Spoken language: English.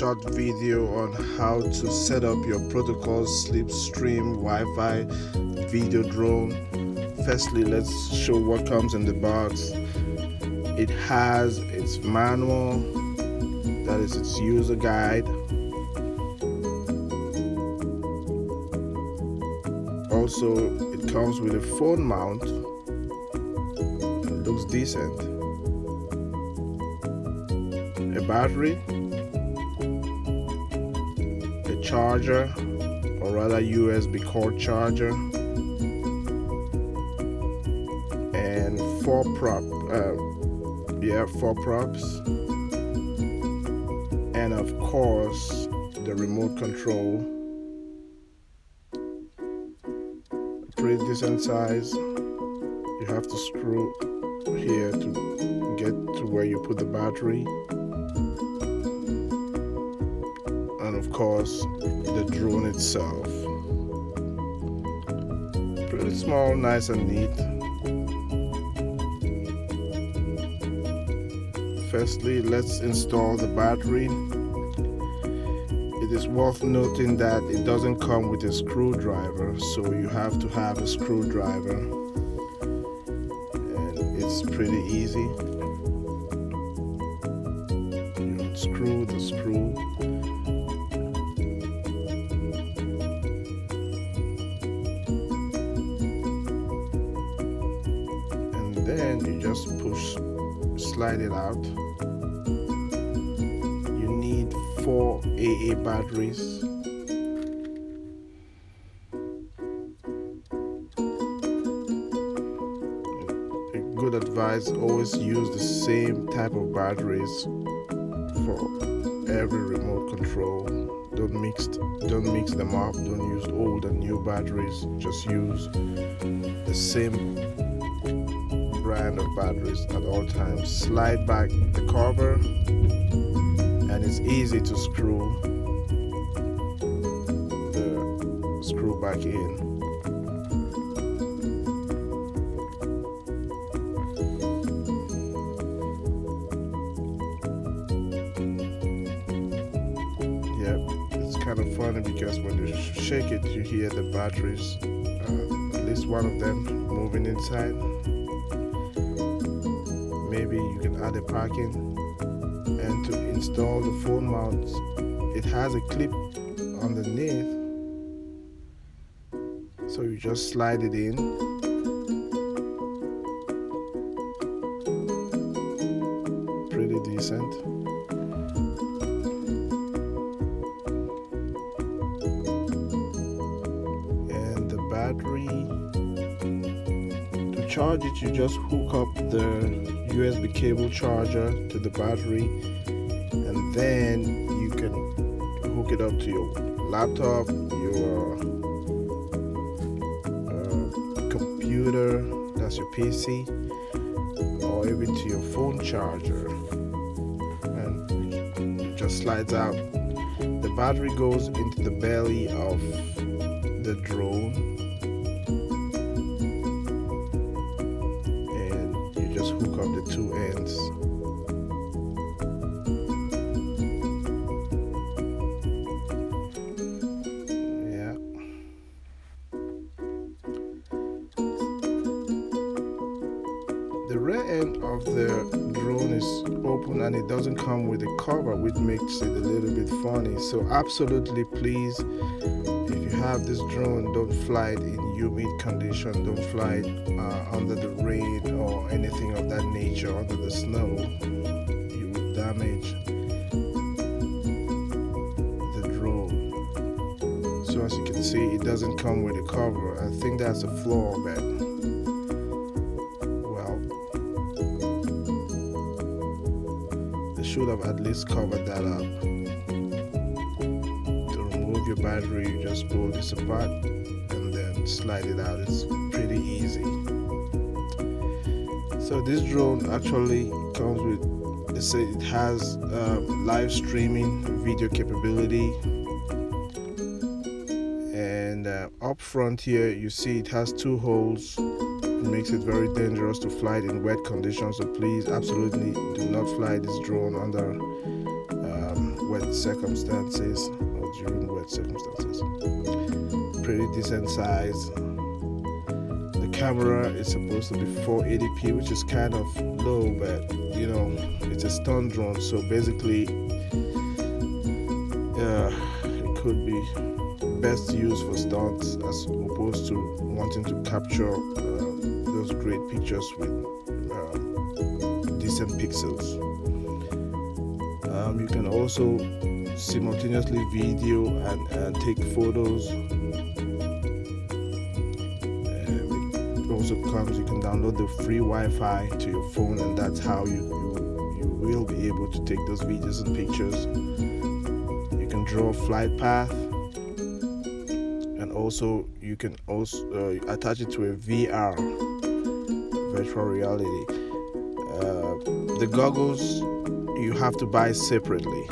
short video on how to set up your protocol SLIPSTREAM Wi-Fi video drone. Firstly, let's show what comes in the box. It has its manual, that is its user guide. Also, it comes with a phone mount. It looks decent. A battery, a charger, or rather USB cord charger, and four props, and of course the remote control. Pretty decent size. You have to screw here to get to where you put the battery, and of course the drone itself. Pretty small, nice and neat. Firstly, let's install the battery. It is worth noting that it doesn't come with a screwdriver, so you have to have a screwdriver, and it's pretty easy. You unscrew the screw, and then you just slide it out. You need 4 AA batteries. A good advice: always use the same type of batteries for every remote control. Don't mix them up. Don't use old and new batteries. Just use the same brand of batteries at all times. Slide back the cover, and it's easy to screw back in. Yep, it's kind of funny because when you shake it, you hear the batteries, at least one of them, moving inside. Maybe you can add a packing. And to install the phone mount, it has a clip underneath, so you just slide it in. Pretty decent. And the battery, to charge it, you just hook up the USB cable charger to the battery, and then you can hook it up to your laptop, your computer, that's your PC, or even to your phone charger, and it just slides out. The battery goes into the belly of the drone, just hook up the two ends. Yeah. The rear end of the drone is open, and it doesn't come with a cover, which makes it a little bit funny. So absolutely, please, if you have this drone, don't fly it in humid condition. Don't fly it under the rain or anything of that nature, under the snow. You will damage the drone. So as you can see, it doesn't come with a cover. I think that's a flaw, but well, they should have at least covered that up. To remove your battery, you just pull this apart and then slide it out. It's pretty easy. So this drone actually comes with, they say it has live streaming video capability, and up front here you see it has 2 holes. It makes it very dangerous to fly it in wet conditions, so please absolutely do not fly this drone under wet circumstances or during wet circumstances. Pretty decent size. The camera is supposed to be 480p, which is kind of low, but you know, it's a stunt drone, so basically it could be best used for stunts as opposed to wanting to capture those great pictures with decent pixels. You can also simultaneously video and take photos. It also comes, you can download the free Wi-Fi to your phone, and that's how you will be able to take those videos and pictures. You can draw a flight path, and also you can also attach it to a VR, virtual reality. The goggles you have to buy separately.